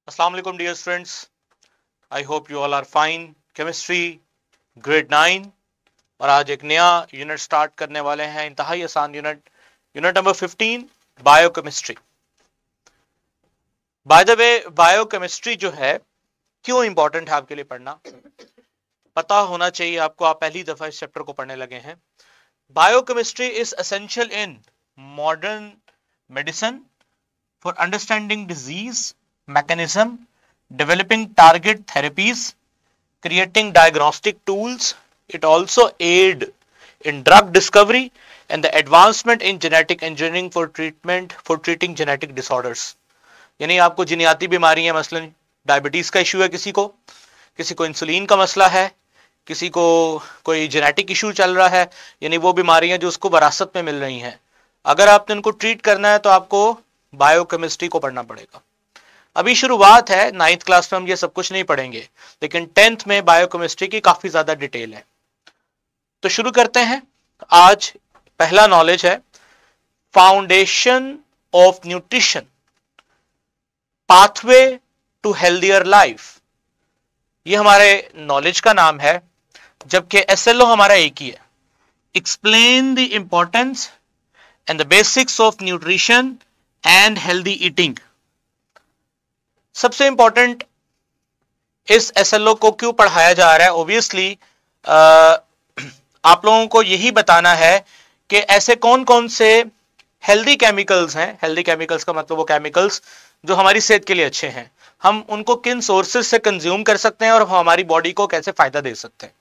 Assalamu alaikum dear friends. I hope you all are fine. Chemistry grade 9 और आज एक नया यूनिट स्टार्ट करने वाले हैं, इंतहाई आसान unit number 15 biochemistry. By the way biochemistry जो है क्यों इंपॉर्टेंट है आपके लिए पढ़ना, पता होना चाहिए आपको। आप पहली दफा इस चैप्टर को पढ़ने लगे हैं। Biochemistry is essential in modern medicine for understanding disease mechanism, developing target therapies, creating diagnostic tools. It also aid in drug discovery and the advancement in genetic engineering for treating genetic disorders. यानी आपको जिनियाती बीमारी है, मसलन diabetes का issue है, किसी को insulin का मसला है, किसी को कोई जेनेटिक इशू चल रहा है, यानी वो बीमारियां जो उसको विरासत में मिल रही हैं, अगर आपने उनको ट्रीट करना है तो आपको बायोकेमिस्ट्री को पढ़ना पड़ेगा। अभी शुरुआत है, 9th क्लास में हम ये सब कुछ नहीं पढ़ेंगे, लेकिन 10th में बायोकेमिस्ट्री की काफी ज्यादा डिटेल है। तो शुरू करते हैं। आज पहला नॉलेज है foundation of nutrition, pathway to healthier life. ये हमारे नॉलेज का नाम है, जबकि एसएलओ हमारा एक ही है, explain the importance and the basics of nutrition and healthy eating. सबसे इंपॉर्टेंट इस एसएलओ को क्यों पढ़ाया जा रहा है? ऑब्वियसली आप लोगों को यही बताना है कि ऐसे कौन कौन से हेल्दी केमिकल्स हैं। हेल्दी केमिकल्स का मतलब वो केमिकल्स जो हमारी सेहत के लिए अच्छे हैं, हम उनको किन सोर्सेज से कंज्यूम कर सकते हैं और हमारी बॉडी को कैसे फायदा दे सकते हैं।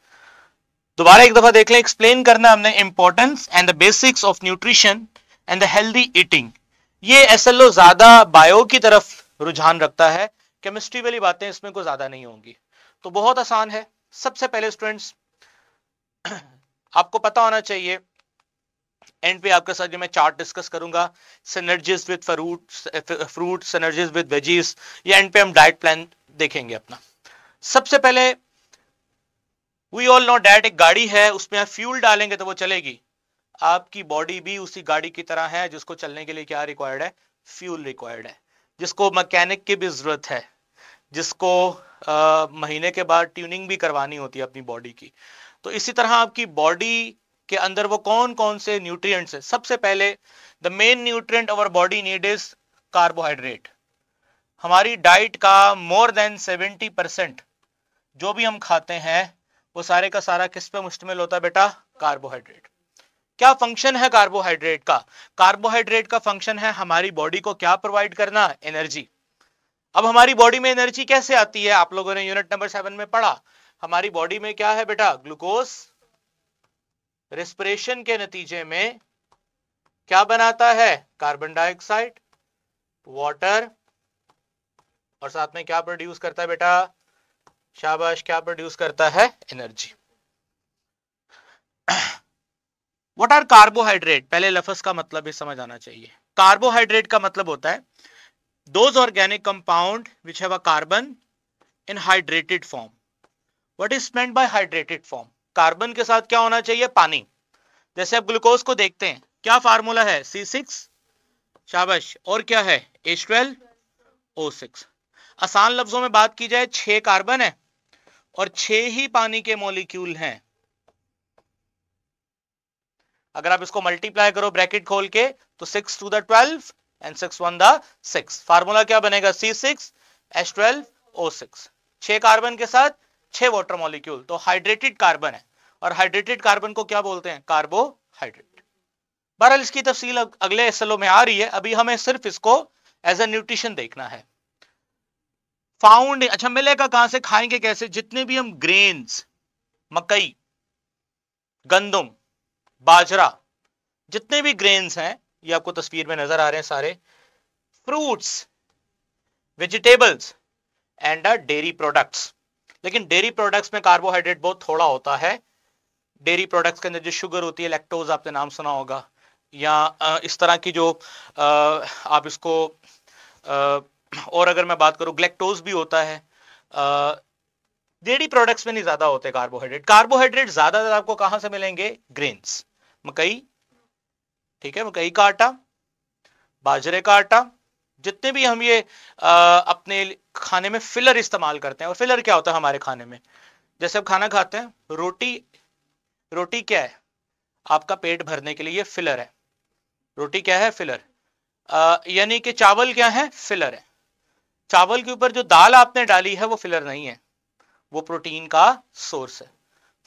दोबारा एक दफा देख लें, एक्सप्लेन करना हमने importance and the basics of nutrition and the healthy eating. ये एसएलओ ज्यादा बायो की तरफ रुझान रखता है, केमिस्ट्री वाली बातें इसमें कोई ज्यादा नहीं होंगी। तो बहुत आसान है। सबसे पहले स्टूडेंट्स आपको पता होना चाहिए, एंड पे आपके साथ जो मैं चार्ट डिस्कस करूंगा, synergies with fruit, synergies with veggies, या एंड पे हम डाइट प्लान देखेंगे अपना। सबसे पहले वी ऑल नो डैट एक गाड़ी है, उसमें आप फ्यूल डालेंगे तो वो चलेगी। आपकी बॉडी भी उसी गाड़ी की तरह है, जिसको चलने के लिए क्या रिक्वायर्ड है? फ्यूल रिक्वायर्ड है, जिसको मैकेनिक की भी जरूरत है, जिसको महीने के बाद ट्यूनिंग भी करवानी होती है अपनी बॉडी की। तो इसी तरह आपकी बॉडी के अंदर वो कौन कौन से न्यूट्रिएंट्स है? सबसे पहले the main nutrient our body need is carbohydrate. हमारी डाइट का मोर देन 70% जो भी हम खाते हैं वो सारे का सारा किस पे मुश्तमिल होता है बेटा? कार्बोहाइड्रेट। क्या फंक्शन है कार्बोहाइड्रेट का? कार्बोहाइड्रेट का फंक्शन है हमारी बॉडी को क्या प्रोवाइड करना? एनर्जी। अब हमारी बॉडी में एनर्जी कैसे आती है? आप लोगों ने यूनिट नंबर 7 में पढ़ा। हमारी बॉडी में क्या है बेटा? ग्लूकोज रेस्पिरेशन के नतीजे में क्या बनाता है? कार्बन डाइऑक्साइड, वाटर, और साथ में क्या प्रोड्यूस करता है बेटा? शाबाश, क्या प्रोड्यूस करता है? एनर्जी। What are carbohydrate? पहले लफ्ज का मतलब भी समझ आना चाहिए। कार्बोहाइड्रेट का मतलब होता है those organic compound which have a carbon in hydrated form. What is meant by hydrated form? Carbon के साथ क्या होना चाहिए? पानी। जैसे आप ग्लूकोज को देखते हैं, क्या फार्मूला है? C6, शाबाश, और क्या है? H12O6। आसान लफ्जों में बात की जाए, 6 कार्बन है और 6 ही पानी के मॉलिक्यूल हैं। अगर आप इसको मल्टीप्लाई करो ब्रैकेट खोल के, तो 6 to the 12 and 6 1 the 6। Formula क्या बनेगा? C6H12O6। 6 कार्बन के साथ 6 वाटर मॉलिक्यूल, तो हाइड्रेटेड कार्बन है। और हाइड्रेटेड कार्बन को क्या बोलते हैं? कार्बोहाइड्रेट। बहरहाल इसकी तफसील अगले एसएलओ में आ रही है, अभी हमें सिर्फ इसको एज ए न्यूट्रिशन देखना है। फाउंड, अच्छा मिलेगा कहां से, खाएंगे कैसे? जितने भी हम ग्रेन्स, मकई, गंदम, बाजरा, जितने भी ग्रेन्स हैं, ये आपको तस्वीर में नजर आ रहे हैं सारे, fruits, vegetables and dairy products. लेकिन डेयरी प्रोडक्ट्स में कार्बोहाइड्रेट बहुत थोड़ा होता है। डेयरी प्रोडक्ट्स के अंदर जो शुगर होती है, लैक्टोज, आपने नाम सुना होगा, या इस तरह की जो आप इसको और अगर मैं बात करूं, ग्लैक्टोज भी होता है। डेयरी प्रोडक्ट्स में नहीं ज्यादा होते कार्बोहाइड्रेट। कार्बोहाइड्रेट ज्यादातर आपको कहां से मिलेंगे? ग्रेन्स, मकई, ठीक है, मकई का आटा, बाजरे का आटा, जितने भी हम ये अपने खाने में फिलर इस्तेमाल करते हैं, और फिलर क्या होता है हमारे खाने में, जैसे आप खाना खाते हैं, रोटी, रोटी क्या है आपका पेट भरने के लिए, ये फिलर है। रोटी क्या है, फिलर। यानी कि चावल क्या है, फिलर है। चावल के ऊपर जो दाल आपने डाली है वो फिलर नहीं है, वो प्रोटीन का सोर्स है।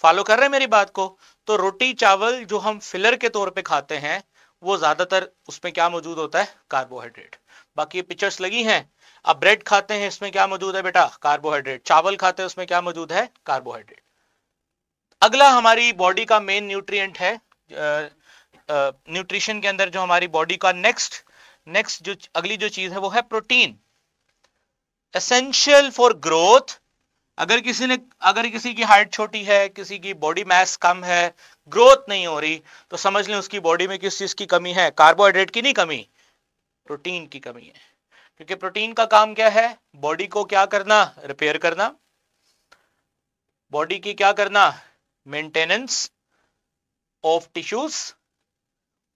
फॉलो कर रहे हैं मेरी बात को? तो रोटी चावल जो हम फिलर के तौर पे खाते हैं, वो ज्यादातर उसमें क्या मौजूद होता है, कार्बोहाइड्रेट। बाकी ये पिक्चर्स लगी हैं, अब ब्रेड खाते हैं, इसमें क्या मौजूद है बेटा, कार्बोहाइड्रेट। चावल खाते हैं, उसमें क्या मौजूद है, कार्बोहाइड्रेट। अगला हमारी बॉडी का मेन न्यूट्रिएंट है, न्यूट्रिशन के अंदर जो हमारी बॉडी का नेक्स्ट जो अगली जो चीज है वो है प्रोटीन, एसेंशियल फॉर ग्रोथ। अगर किसी की हाइट छोटी है, किसी की बॉडी मास कम है, ग्रोथ नहीं हो रही, तो समझ लें उसकी बॉडी में किस चीज की कमी है, कार्बोहाइड्रेट की नहीं कमी, प्रोटीन की कमी है। क्योंकि प्रोटीन का काम क्या है, बॉडी को क्या करना, रिपेयर करना, बॉडी की क्या करना, maintenance of tissues,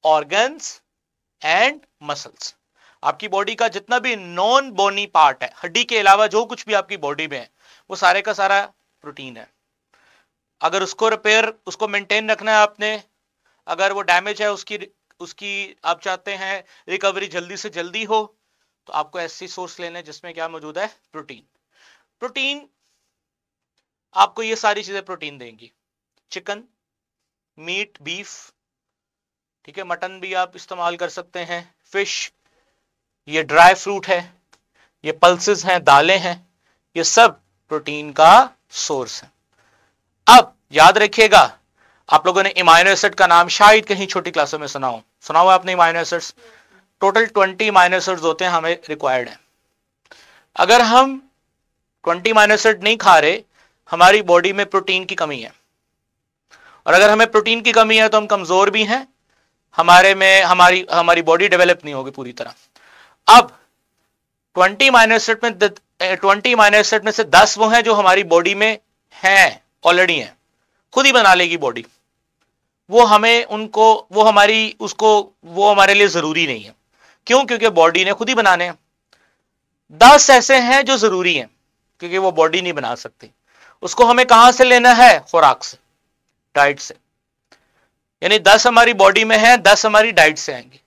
organs and muscles. आपकी बॉडी का जितना भी नॉन बोनी पार्ट है, हड्डी के अलावा जो कुछ भी आपकी बॉडी में है, वो सारे का सारा प्रोटीन है। अगर उसको रिपेयर, उसको मेंटेन रखना है आपने, अगर वो डैमेज है उसकी आप चाहते हैं रिकवरी जल्दी से जल्दी हो, तो आपको ऐसी सोर्स लेना है जिसमें क्या मौजूद है, प्रोटीन। प्रोटीन आपको ये सारी चीजें प्रोटीन देंगी, चिकन, मीट, बीफ, ठीक है, मटन भी आप इस्तेमाल कर सकते हैं, फिश, ये ड्राई फ्रूट है, ये पल्सेस हैं, दालें हैं, ये सब प्रोटीन का सोर्स है। अब याद रखिएगा, आप लोगों ने इमाइनो एसिड का नाम शायद कहीं छोटी क्लासों में सुना हो आपने इमाइनो एसिड्स। टोटल 20 इमाइनो एसिड्स होते हैं, हमें रिक्वायर्ड है। अगर हम 20 इमाइनो एसिड नहीं खा रहे, हमारी बॉडी में प्रोटीन की कमी है, और अगर हमें प्रोटीन की कमी है तो हम कमजोर भी हैं, हमारी बॉडी डेवलप नहीं होगी पूरी तरह। अब 20 इमाइनो एसिड में से 10 वो हैं जो हमारी बॉडी में हैं, ऑलरेडी हैं, खुद ही बना लेगी बॉडी, वो हमारे लिए जरूरी नहीं है। क्यों? क्योंकि बॉडी ने खुद ही बनाने हैं। 10 ऐसे हैं जो जरूरी हैं, क्योंकि वो बॉडी नहीं बना सकती। उसको हमें कहां से लेना है, खुराक से, डाइट से। यानी 10 हमारी बॉडी में है, 10 हमारी डाइट से आएंगे।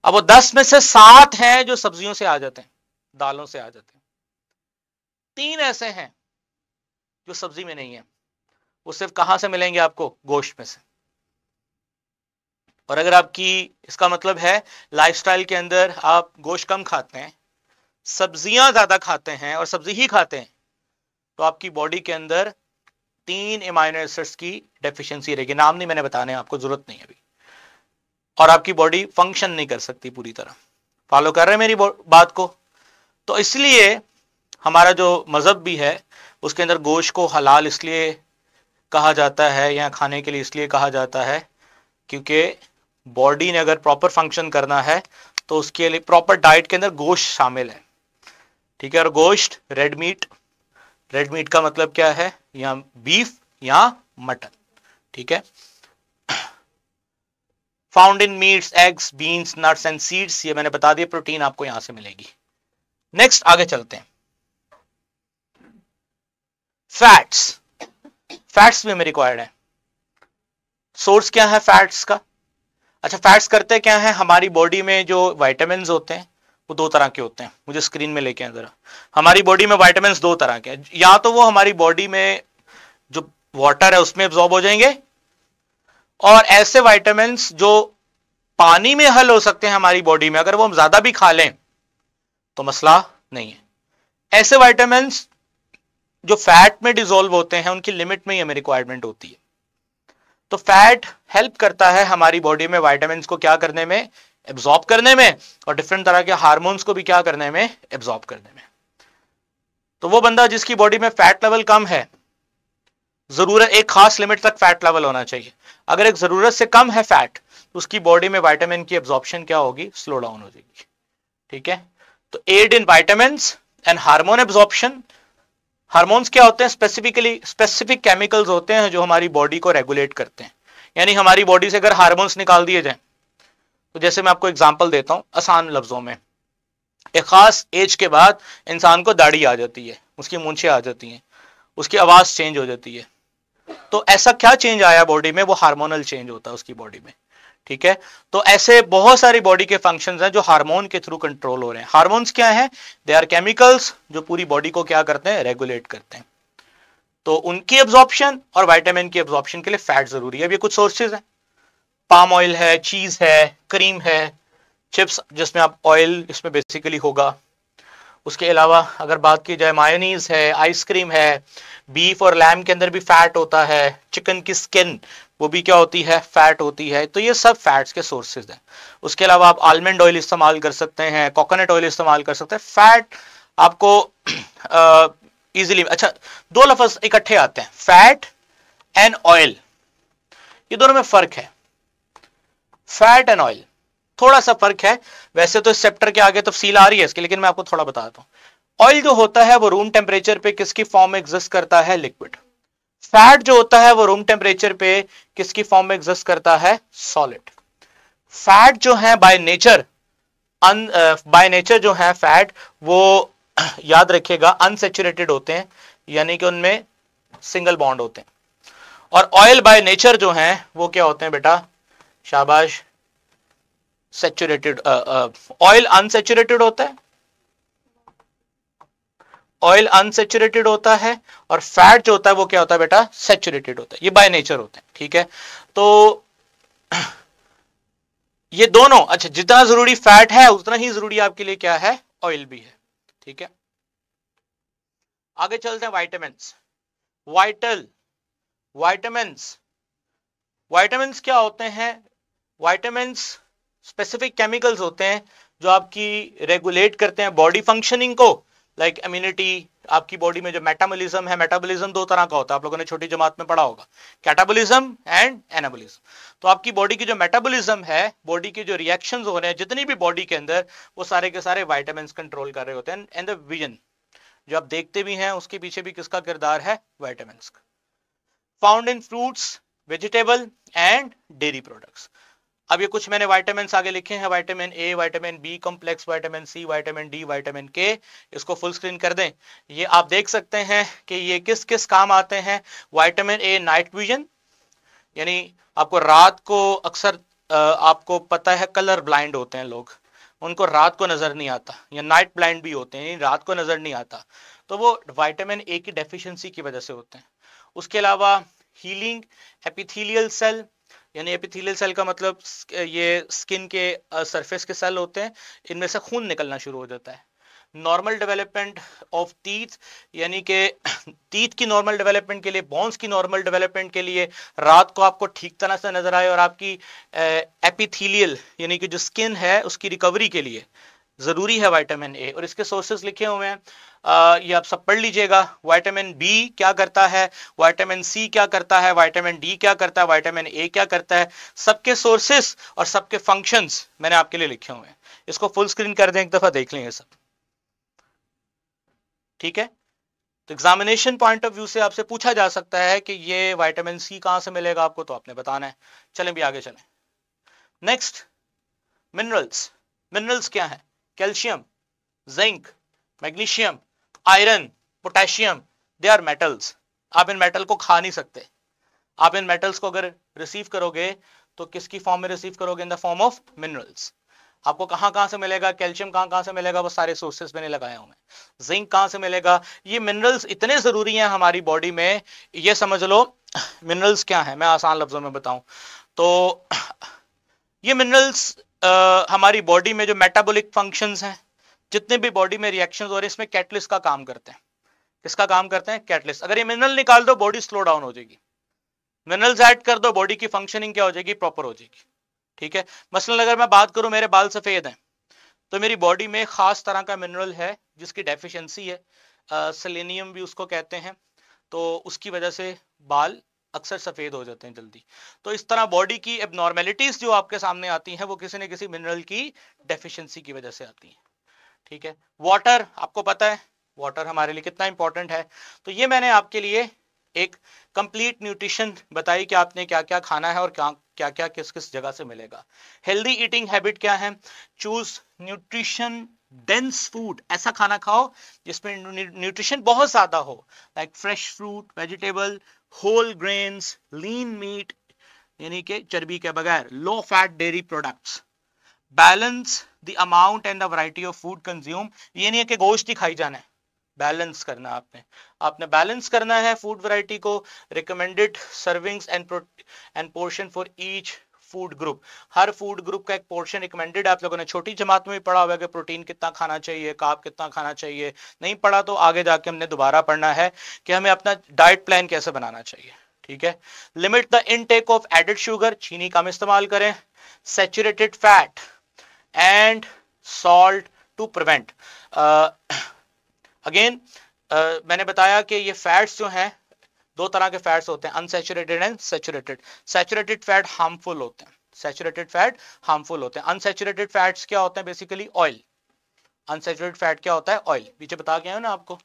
अब वो 10 में से 7 हैं जो सब्जियों से आ जाते हैं, दालों से आ जाते हैं। 3 ऐसे हैं जो सब्जी में नहीं है, वो सिर्फ कहां से मिलेंगे आपको, गोश्त में से। और अगर इसका मतलब है लाइफस्टाइल के अंदर आप गोश्त कम खाते हैं, सब्जियां ज्यादा खाते हैं और सब्जी ही खाते हैं, तो आपकी बॉडी के अंदर 3 इमाइनो एसिड्स की डेफिशिएंसी रहेगी। नाम नहीं मैंने बताने, आपको जरूरत नहीं है अभी, और आपकी बॉडी फंक्शन नहीं कर सकती पूरी तरह। फॉलो कर रहे हैं मेरी बात को? तो इसलिए हमारा जो मजहब भी है, उसके अंदर गोश्त को हलाल इसलिए कहा जाता है या खाने के लिए इसलिए कहा जाता है, क्योंकि बॉडी ने अगर प्रॉपर फंक्शन करना है तो उसके लिए प्रॉपर डाइट के अंदर गोश्त शामिल है, ठीक है। और गोश्त रेड मीट का मतलब क्या है, या बीफ या मटन, ठीक है। Found in meets, eggs, beans, nuts and seeds, ये मैंने बता दिया, प्रोटीन आपको यहां से मिलेगी। नेक्स्ट आगे चलते हैं। फैट्स भी हमें रिक्वायर्ड है। सोर्स क्या है फैट्स का? अच्छा, फैट्स करते क्या है, हमारी बॉडी में जो विटामिन्स होते हैं वो 2 तरह के होते हैं। मुझे स्क्रीन में लेके आए जरा। हमारी बॉडी में विटामिन्स 2 तरह के हैं, या तो वो हमारी बॉडी में जो वाटर है उसमें एब्जॉर्ब हो जाएंगे, और ऐसे विटामिन्स जो पानी में हल हो सकते हैं हमारी बॉडी में, अगर वो हम ज्यादा भी खा लें तो मसला नहीं है। ऐसे विटामिन्स जो फैट में डिसॉल्व होते हैं, उनकी लिमिट में ही हमें रिक्वायरमेंट होती है। तो फैट हेल्प करता है हमारी बॉडी में विटामिन्स को क्या करने में, एब्जॉर्ब करने में, और डिफरेंट तरह के हार्मोन्स को भी क्या करने में, एब्जॉर्ब करने में। तो वो बंदा जिसकी बॉडी में फैट लेवल कम है, जरूरत एक खास लिमिट तक फैट लेवल होना चाहिए। अगर एक जरूरत से कम है फैट, तो उसकी बॉडी में विटामिन की एब्जॉर्प्शन क्या होगी, स्लो डाउन हो जाएगी, ठीक है। तो aid in vitamins and hormone absorption. Hormones क्या होते हैं, स्पेसिफिक केमिकल्स होते हैं जो हमारी बॉडी को रेगुलेट करते हैं। यानी हमारी बॉडी से अगर हार्मोन्स निकाल दिए जाएं, तो जैसे मैं आपको एग्जांपल देता हूं आसान लफ्जों में, एक खास एज के बाद इंसान को दाढ़ी आ जाती है, उसकी मूंछें आ जाती हैं, उसकी आवाज चेंज हो जाती है। तो ऐसा क्या चेंज आया बॉडी में? वो हार्मोनल चेंज होता है उसकी बॉडी में। ठीक है, तो ऐसे बहुत सारी बॉडी के फंक्शंस हैं जो हार्मोन के थ्रू कंट्रोल हो रहे हैं। हार्मोन्स क्या हैं? दे आर केमिकल्स जो पूरी बॉडी को क्या करते हैं? रेगुलेट करते हैं। तो उनकी एब्जॉर्प्शन और विटामिन की एब्जॉर्प्शन के लिए फैट जरूरी है। अब ये कुछ सोर्सेज हैं, पाम ऑयल है, चीज है, क्रीम है, चिप्स जिसमें आप ऑयल इसमें बेसिकली होगा। उसके अलावा अगर बात की जाए मायोनीज है, आइसक्रीम है, बीफ और लैम के अंदर भी फैट होता है, चिकन की स्किन वो भी क्या होती है? फैट होती है। तो ये सब फैट्स के सोर्सेज हैं। उसके अलावा आप आलमंड ऑयल इस्तेमाल कर सकते हैं, कोकोनट ऑयल इस्तेमाल कर सकते हैं। फैट आपको इजीली अच्छा, दो लफ्ज इकट्ठे आते हैं, फैट एंड ऑयल, ये दोनों में फर्क है। फैट एंड ऑयल थोड़ा सा फर्क है, वैसे तो इस चैप्टर के आगे तफसील आ रही है इसकी, लेकिन मैं आपको थोड़ा बता दूं। ऑयल जो होता है वो रूम टेम्परेचर पे किसकी फॉर्म में एग्जिस्ट करता है? लिक्विड। फैट जो होता है वो रूम टेम्परेचर पे किसकी फॉर्म में एग्जिस्ट करता है? सॉलिड। फैट जो है बाय नेचर जो है फैट वो याद रखिएगा अनसैचुरेटेड होते हैं, यानी कि उनमें सिंगल बॉन्ड होते हैं। और ऑयल बाय नेचर जो है वो क्या होते हैं बेटा? शाबाश, सैचुरेटेड। ऑयल अनसैचुरेटेड होता है, ऑयल अनसैचुरेटेड होता है, और फैट जो होता है वो क्या होता है बेटा? सैचुरेटेड होता है। ये बाय नेचर होते हैं। ठीक है, तो ये दोनों, अच्छा, जितना जरूरी फैट है उतना ही जरूरी आपके लिए क्या है? ऑयल भी है। ठीक है, आगे चलते हैं। वाइटामिन्स, वाइटामिन्स वाइटामिन्स क्या होते हैं? वाइटामिन्स स्पेसिफिक केमिकल्स होते हैं जो आपकी रेगुलेट करते हैं बॉडी फंक्शनिंग को, लाइक इम्यूनिटी। आपकी बॉडी में जो मेटाबॉलिज्म है, मेटाबॉलिज्म दो तरह का होता है, आप लोगों ने छोटी जमात में पढ़ा होगा, कैटाबॉलिज्म एंड एनाबॉलिज्म। तो आपकी बॉडी की जो मेटाबॉलिज्म है, बॉडी के जो रिएक्शंस हो रहे हैं जितनी भी बॉडी के अंदर, वो सारे के सारे वाइटामिन्स कंट्रोल कर रहे होते हैं। एंड द विजन जो आप देखते भी हैं उसके पीछे भी किसका किरदार है? वाइटामिन्स का। Found in fruits, vegetable and dairy products. अब ये कुछ मैंने वाइटामिन्स आगे लिखे हैं, vitamin A, vitamin B complex, vitamin C, vitamin D, vitamin K. इसको फुल स्क्रीन कर दें। ये आप देख सकते हैं कि ये किस किस काम आते हैं। विटामिन ए नाइट विजन, यानी आपको रात को अक्सर आपको पता है कलर ब्लाइंड होते हैं लोग, उनको रात को नजर नहीं आता, या नाइट ब्लाइंड भी होते हैं, रात को नजर नहीं आता, तो वो विटामिन ए की डेफिशिएंसी की वजह से होते हैं। उसके अलावा हीलिंग एपिथेलियल सेल, यानी एपिथेलियल सेल का मतलब ये स्किन के सरफेस के सेल होते हैं, इनमें से खून निकलना शुरू हो जाता है। नॉर्मल डेवलपमेंट ऑफ टीथ, यानी कि टीथ की नॉर्मल डेवलपमेंट के लिए, बोन्स की नॉर्मल डेवलपमेंट के लिए रात को आपको ठीक तरह से नजर आए, और आपकी एपिथेलियल यानी कि जो स्किन है उसकी रिकवरी के लिए जरूरी है विटामिन ए। और इसके सोर्सेस लिखे हुए हैं, ये आप सब पढ़ लीजिएगा। विटामिन बी क्या करता है, विटामिन सी क्या करता है, विटामिन डी क्या करता है, विटामिन ए क्या करता है, सबके सोर्सेस और सबके फंक्शंस मैंने आपके लिए लिखे हुए हैं। इसको फुल स्क्रीन कर दें, एक दफा देख लेंगे सब। ठीक है, तो एग्जामिनेशन पॉइंट ऑफ व्यू से आपसे पूछा जा सकता है कि ये विटामिन सी कहां से मिलेगा आपको, तो आपने बताना है। चलें भी आगे चलें। Next, minerals. मिनरल्स क्या है? Calcium, zinc, magnesium, iron, potassium, they are metals. आप इन मेटल को खा नहीं सकते। आप इन मेटल्स को अगर रिसीव करोगे तो किसकी फॉर्म में रिसीव करोगे? In the form of minerals. आपको कहां कहां से मिलेगा? कैल्शियम कहां से मिलेगा? वो सारे सोर्सेस मैंने लगाए हुए हैं। जिंक कहां से मिलेगा? ये मिनरल्स इतने जरूरी हैं हमारी बॉडी में, ये समझ लो। मिनरल्स क्या है, मैं आसान लफ्जों में बताऊं तो ये मिनरल्स हमारी बॉडी में जो मेटाबॉलिक फंक्शंस हैं, जितने भी बॉडी में रिएक्शंस हो रहे हैं, इसमें कैटलिस्ट का काम करते हैं। किसका काम करते हैं? कैटलिस्ट। अगर ये मिनरल निकाल दो बॉडी स्लो डाउन हो जाएगी, मिनरल्स ऐड कर दो बॉडी की फंक्शनिंग क्या हो जाएगी? प्रॉपर हो जाएगी। ठीक है, मसलन अगर मैं बात करूं मेरे बाल सफेद हैं, तो मेरी बॉडी में खास तरह का मिनरल है जिसकी डेफिशिएंसी है, सेलेनियम भी उसको कहते हैं, तो उसकी वजह से बाल अक्सर सफेद हो जाते हैं जल्दी। तो इस तरह बॉडी की एबनॉर्मेलिटीज जो आपके सामने आती हैं वो किसी न किसी मिनरल की डेफिशिएंसी की वजह से आती हैं। ठीक है, वाटर, आपको पता है वाटर हमारे लिए कितना इंपॉर्टेंट है। तो ये मैंने आपके लिए एक कंप्लीट न्यूट्रिशन बताई कि आपने क्या क्या खाना है और क्या क्या किस किस जगह से मिलेगा। हेल्दी ईटिंग हैबिट क्या है? चूज न्यूट्रिशन डेंस फूड, ऐसा खाना खाओ जिसमें न्यूट्रिशन बहुत ज्यादा हो, like fresh fruit, vegetable, whole grains, lean meat यानी कि चर्बी के बगैर, low fat dairy products, balance the amount and the variety of food consume. ये नहीं है कि गोश्त ही खाई जाना है, बैलेंस करना आपने बैलेंस करना है फूड वैरायटी को, recommended servings end portion for each food group, her food group का एक पोर्शन रिकमेंडेड। आप लोगों ने छोटी जमात में भी पढ़ा होगा कि प्रोटीन कितना खाना चाहिए, कार्ब कितना खाना चाहिए, नहीं पढ़ा तो आगे जाके हमने दोबारा पढ़ना है कि हमें अपना डाइट प्लान कैसे बनाना चाहिए, ठीक है। Limit the intake of added sugar, चीनी कम इस्तेमाल करें, saturated fat and salt to prevent. Again मैंने बताया कि ये फैट्स जो हैं, दो तरह के फैट्स होते हैं, unsaturated and saturated. Saturated fat harmful होते हैं, सैचुरेटेड फैट हार्मफुल होते हैं। अनसैचुरेटेड फैट्स क्या होते हैं? Basically oil. अनसैचुरेटेड फैट क्या होता है? ऑयल। पीछे बता गया ना आपको,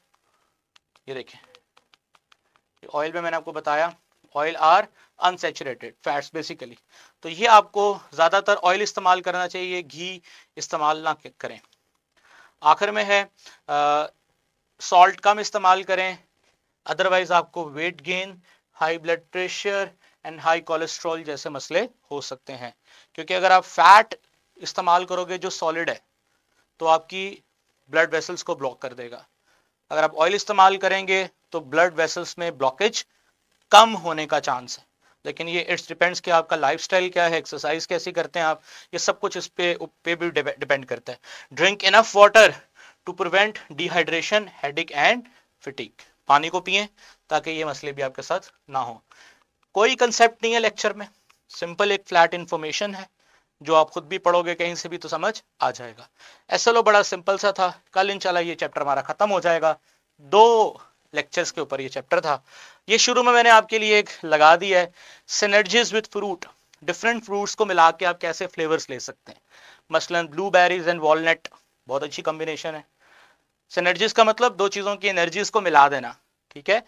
ये देखिए ऑयल में मैंने आपको बताया oil are unsaturated fats basically. तो ये आपको ज्यादातर ऑयल इस्तेमाल करना चाहिए, घी इस्तेमाल ना करें। आखिर में है सॉल्ट कम इस्तेमाल करें, अदरवाइज आपको weight gain, high blood pressure and high cholesterol जैसे मसले हो सकते हैं। क्योंकि अगर आप फैट इस्तेमाल करोगे जो सॉलिड है तो आपकी ब्लड वेसल्स को ब्लॉक कर देगा। अगर आप ऑयल इस्तेमाल करेंगे तो ब्लड वेसल्स में ब्लॉकेज कम होने का चांस है। लेकिन ये इट्स डिपेंड्स कि आपका लाइफस्टाइल क्या है, एक्सरसाइज कैसी करते हैं आप, ये सब कुछ इस पे भी डिपेंड करता है। Drink enough water to prevent dehydration, headache and fatigue. पानी को पिएं ताकि ये मसले भी आपके साथ ना हो। कोई कंसेप्ट नहीं है लेक्चर में, सिंपल एक फ्लैट इंफॉर्मेशन है जो आप खुद भी पढ़ोगे कहीं से भी तो समझ आ जाएगा। एसएलओ बड़ा सिंपल सा था, कल इंशाल्लाह ये चैप्टर हमारा खत्म हो जाएगा। 2 लेक्चर्स के ऊपर ये चैप्टर था। ये शुरू में मैंने आपके लिए एक लगा दिया है, synergies with fruit, different fruits को मिला के आप कैसे फ्लेवर्स ले सकते हैं। मसलन ब्लूबेरीज एंड वॉलनट बहुत अच्छी कॉम्बिनेशन है। सिनर्जीज का मतलब दो चीजों की एनर्जीज को मिला देना, ठीक है।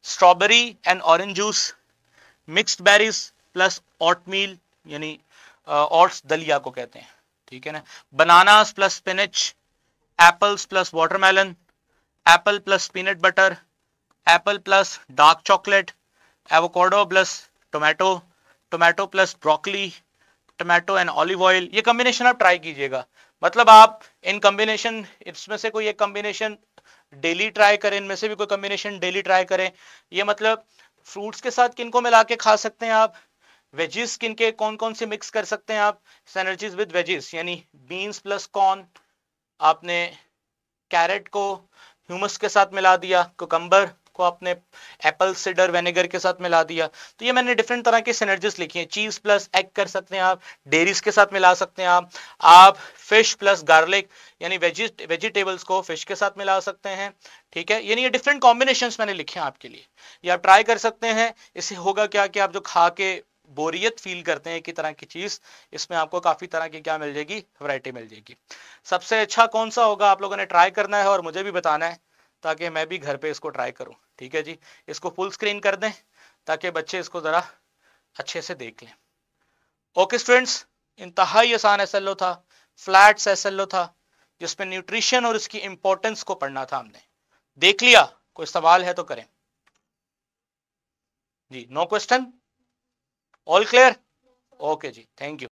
Strawberry and orange juice, mixed berries plus oatmeal यानी ओट्स दलिया को कहते हैं, ठीक है ना। Bananas plus spinach, apples plus watermelon, Apple plus peanut butter, Apple plus dark chocolate, avocado plus tomato, tomato plus broccoli, tomato and olive oil. ये combination आप ट्राई कीजिएगा। मतलब आप इन कॉम्बिनेशन, इसमें से कोई एक कॉम्बिनेशन डेली ट्राई करें, इनमें से भी कोई कॉम्बिनेशन डेली ट्राई करें। ये मतलब फ्रूट्स के साथ किनको मिला के खा सकते हैं आप, वेजिस किनके कौन कौन से मिक्स कर सकते हैं आप, सिनर्जीज विद वेजिस यानी बीन्स प्लस कॉर्न, आपने कैरेट को ह्यूमस के साथ मिला दिया, कुकम्बर को आपने एप्पल सिडर विनेगर के साथ मिला दिया। तो ये मैंने डिफरेंट तरह के सिनर्जीज लिखी हैं। चीज प्लस एग कर सकते हैं आप, डेयरीज के साथ मिला सकते हैं आप फिश प्लस गार्लिक यानी वेजिटेबल्स को फिश के साथ मिला सकते हैं, ठीक है। यानी ये डिफरेंट कॉम्बिनेशंस मैंने लिखे हैं आपके लिए, ये आप ट्राई कर सकते हैं। इससे होगा क्या कि आप जो खा के बोरियत फील करते हैं कि तरह की चीज, इसमें आपको काफी तरह की क्या मिल जाएगी, वैरायटी मिल जाएगी। सबसे अच्छा कौन सा होगा आप लोगों ने ट्राई करना है और मुझे भी बताना है ताकि मैं भी घर पे इसको ट्राई करूं, ठीक है जी। इसको फुल स्क्रीन कर दें ताकि बच्चे इसको जरा अच्छे से देख लें। ओके स्टूडेंट्स, इंतहाई आसान एसएलओ था, फ्लैट एसएलओ था जिसमें न्यूट्रिशन और इसकी इंपॉर्टेंस को पढ़ना था हमने। देख लिया? कोई सवाल है तो करें जी। No question? All clear? Okay जी, थैंक यू।